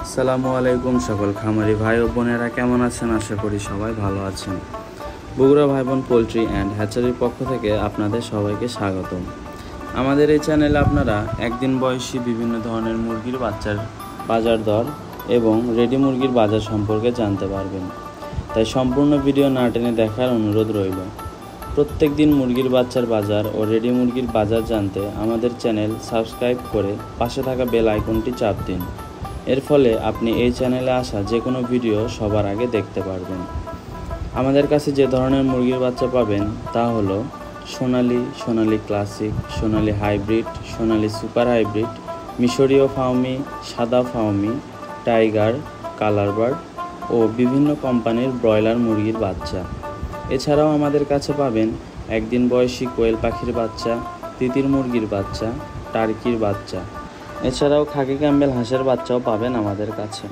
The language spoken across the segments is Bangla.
আসসালামু আলাইকুম সকল খামারি ভাই ও বোনেরা কেমন আছেন? আশা করি সবাই ভালো আছেন। বগুড়া ভাই বোন পোলট্রি অ্যান্ড হ্যাচারির পক্ষ থেকে আপনাদের সবাইকে স্বাগতম। আমাদের এই চ্যানেলে আপনারা একদিন বয়সী বিভিন্ন ধরনের মুরগির বাচ্চার বাজার দর এবং রেডি মুরগির বাজার সম্পর্কে জানতে পারবেন, তাই সম্পূর্ণ ভিডিও না টেনে দেখার অনুরোধ রইল। প্রত্যেক দিন মুরগির বাচ্চার বাজার ও রেডি মুরগির বাজার জানতে আমাদের চ্যানেল সাবস্ক্রাইব করে পাশে থাকা বেল আইকনটি চাপ দিন। এর ফলে আপনি এই চ্যানেলে আসা যে কোনো ভিডিও সবার আগে দেখতে পারবেন। আমাদের কাছে যে ধরনের মুরগির বাচ্চা পাবেন তা হলো সোনালী, সোনালী ক্লাসিক, সোনালী হাইব্রিড, সোনালী সুপার হাইব্রিড, মিশরীয় ফাউমি, সাদা ফাউমি, টাইগার, কালার বার্ড ও বিভিন্ন কোম্পানির ব্রয়লার মুরগির বাচ্চা। এছাড়াও আমাদের কাছে পাবেন একদিন বয়সী কোয়েল পাখির বাচ্চা, তিতির মুরগির বাচ্চা, টার্কির বাচ্চা। এছাড়াও খাকি ক্যাম্বেল হাঁসের বাচ্চাও পাবেন আমাদের কাছে।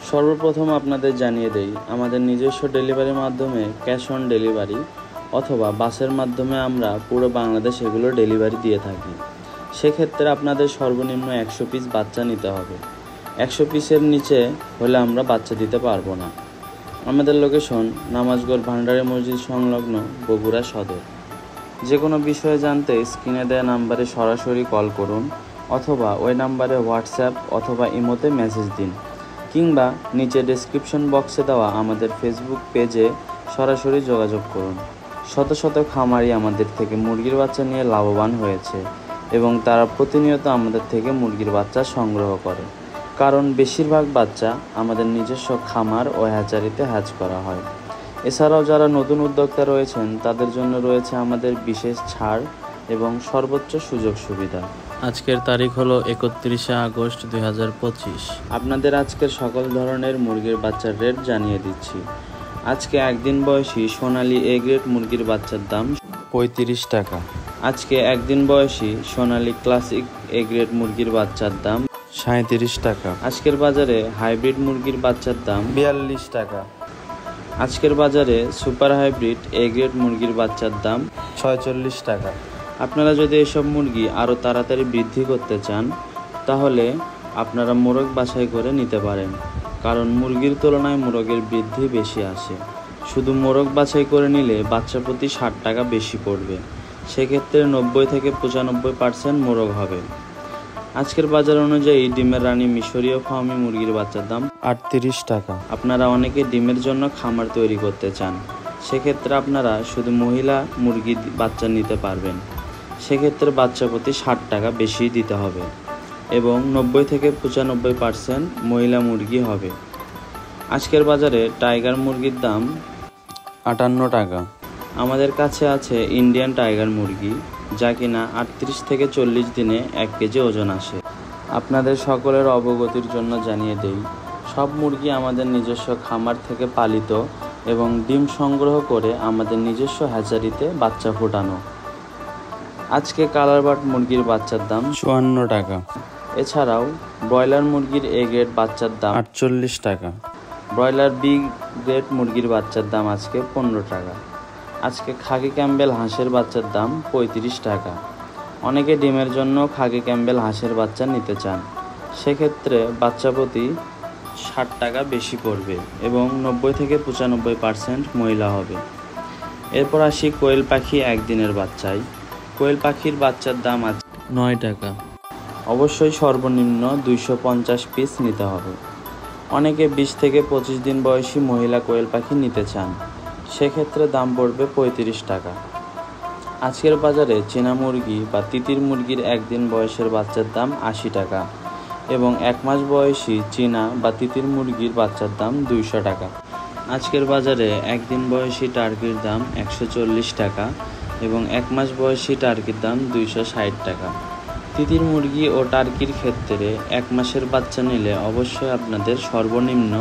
সর্বপ্রথম আপনাদের জানিয়ে দেই, আমাদের নিজস্ব ডেলিভারির মাধ্যমে ক্যাশ অন ডেলিভারি অথবা বাসের মাধ্যমে আমরা পুরো বাংলাদেশ এগুলো ডেলিভারি দিয়ে থাকি। সেক্ষেত্রে আপনাদের সর্বনিম্ন 100 পিস বাচ্চা নিতে হবে। 100 পিসের নিচে হলে আমরা বাচ্চা দিতে পারবো না। আমাদের লোকেশন নামাজগড় ভান্ডারী মসজিদ সংলগ্ন বগুড়া সদর। যে কোনো বিষয়ে জানতে স্ক্রিনে দেওয়া নাম্বারে সরাসরি কল করুন অথবা ওই নাম্বারে হোয়াটসঅ্যাপ অথবা ইমোতে মেসেজ দিন, কিংবা নিচে ডেসক্রিপশন বক্সে দেওয়া আমাদের ফেসবুক পেজে সরাসরি যোগাযোগ করুন। শত শত খামারি আমাদের থেকে মুরগির বাচ্চা নিয়ে লাভবান হয়েছে এবং তারা প্রতিনিয়ত আমাদের থেকে মুরগির বাচ্চা সংগ্রহ করে, কারণ বেশিরভাগ বাচ্চা আমাদের নিজস্ব খামার ও হ্যাচারিতে হ্যাচ করা হয়। এছাড়াও যারা নতুন উদ্যোক্তা রয়েছেন তাদের জন্য রয়েছে আমাদের বিশেষ ছাড় এবং সর্বোচ্চ সুযোগ সুবিধা। আজকের তারিখ হলো 31শে আগস্ট 2025। আপনাদের আজকের সকল ধরনের মুরগির বাচ্চার রেট জানিয়ে দিচ্ছি। আজকে একদিন বয়সী সোনালী এ গ্রেড মুরগির বাচ্চার দাম 35 টাকা। আজকে একদিন বয়সী সোনালী ক্লাসিক এ গ্রেড মুরগির বাচ্চার দাম 37 টাকা। আজকের বাজারে হাইব্রিড মুরগির বাচ্চার দাম 42 টাকা। আজকের বাজারে সুপার হাইব্রিড এ গ্রেড মুরগির বাচ্চার দাম 46 টাকা। আপনারা যদি এসব মুরগি আরও তাড়াতাড়ি বৃদ্ধি করতে চান তাহলে আপনারা মোরগ বাছাই করে নিতে পারেন, কারণ মুরগির তুলনায় মোরগের বৃদ্ধি বেশি আসে। শুধু মোরগ বাছাই করে নিলে বাচ্চা প্রতি 60 টাকা বেশি পড়বে, সেক্ষেত্রে 90 থেকে 95% মোরগ হবে। আজকের বাজার অনুযায়ী ডিমের রানী মিশরীয় ফার্মি মুরগির বাচ্চার দাম 38 টাকা। আপনারা অনেকে ডিমের জন্য খামার তৈরি করতে চান, সেক্ষেত্রে আপনারা শুধু মহিলা মুরগি বাচ্চা নিতে পারবেন। সেক্ষেত্রে বাচ্চা প্রতি 60 টাকা বেশি দিতে হবে এবং 90 থেকে 95% মহিলা মুরগি হবে। আজকের বাজারে টাইগার মুরগির দাম 58 টাকা। আমাদের কাছে আছে ইন্ডিয়ান টাইগার মুরগি, যা কিনা 38 থেকে 40 দিনে 1 কেজি ওজন আসে। আপনাদের সকলের অবগতির জন্য জানিয়ে দেই, সব মুরগি আমাদের নিজস্ব খামার থেকে পালিত এবং ডিম সংগ্রহ করে আমাদের নিজস্ব হ্যাচারিতে বাচ্চা ফোটানো। আজকে কালার বার্ড মুরগির বাচ্চার দাম 54 টাকা। এছাড়াও ব্রয়লার মুরগির এ গ্রেড বাচ্চার দাম 48 টাকা। ব্রয়লার বি গ্রেড মুরগির বাচ্চার দাম আজকে 15 টাকা। আজকে খাকি ক্যাম্বেল হাঁসের বাচ্চার দাম 35 টাকা। অনেকে ডিমের জন্য খাকি ক্যাম্বেল হাঁসের বাচ্চা নিতে চান, সেক্ষেত্রে বাচ্চা প্রতি 60 টাকা বেশি পড়বে এবং 90 থেকে 95% মহিলা হবে। এরপর আসি কোয়েল পাখি একদিনের বাচ্চায়। কোয়েল পাখির বাচ্চার দাম আছে 9 টাকা। অবশ্যই সর্বনিম্ন 250 পিস নিতে হবে। অনেকে 20 থেকে 25 দিন বয়সী মহিলা কোয়েল পাখি নিতে চান, সেক্ষেত্রে দাম পড়বে 35 টাকা। আজকের বাজারে চীনা মুরগি বা তিতির মুরগির একদিন বয়সের বাচ্চার দাম 80 টাকা এবং 1 মাস বয়সী চীনা বা তিতির মুরগির বাচ্চার দাম 200 টাকা। আজকের বাজারে একদিন বয়সী টার্কির দাম 140 টাকা এবং 1 মাস বয়সী টার্কির দাম 260 টাকা। তিতির মুরগি ও টার্কির ক্ষেত্রে 1 মাসের বাচ্চা নিলে অবশ্যই আপনাদের সর্বনিম্ন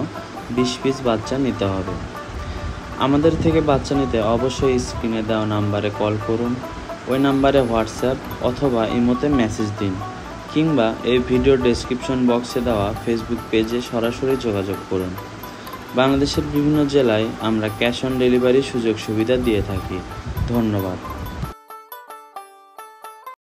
20 পিস বাচ্চা নিতে হবে। আমাদের থেকে বাচ্চা নিতে অবশ্যই স্ক্রিনে দেওয়া নাম্বারে কল করুন, ওই নাম্বারে হোয়াটসঅ্যাপ অথবা ইমোতে মেসেজ দিন, কিংবা এই ভিডিও ডেসক্রিপশন বক্সে দেওয়া ফেসবুক পেজে সরাসরি যোগাযোগ করুন। বাংলাদেশের বিভিন্ন জেলায় আমরা ক্যাশ অন ডেলিভারি সুযোগ সুবিধা দিয়ে থাকি। ধন্যবাদ।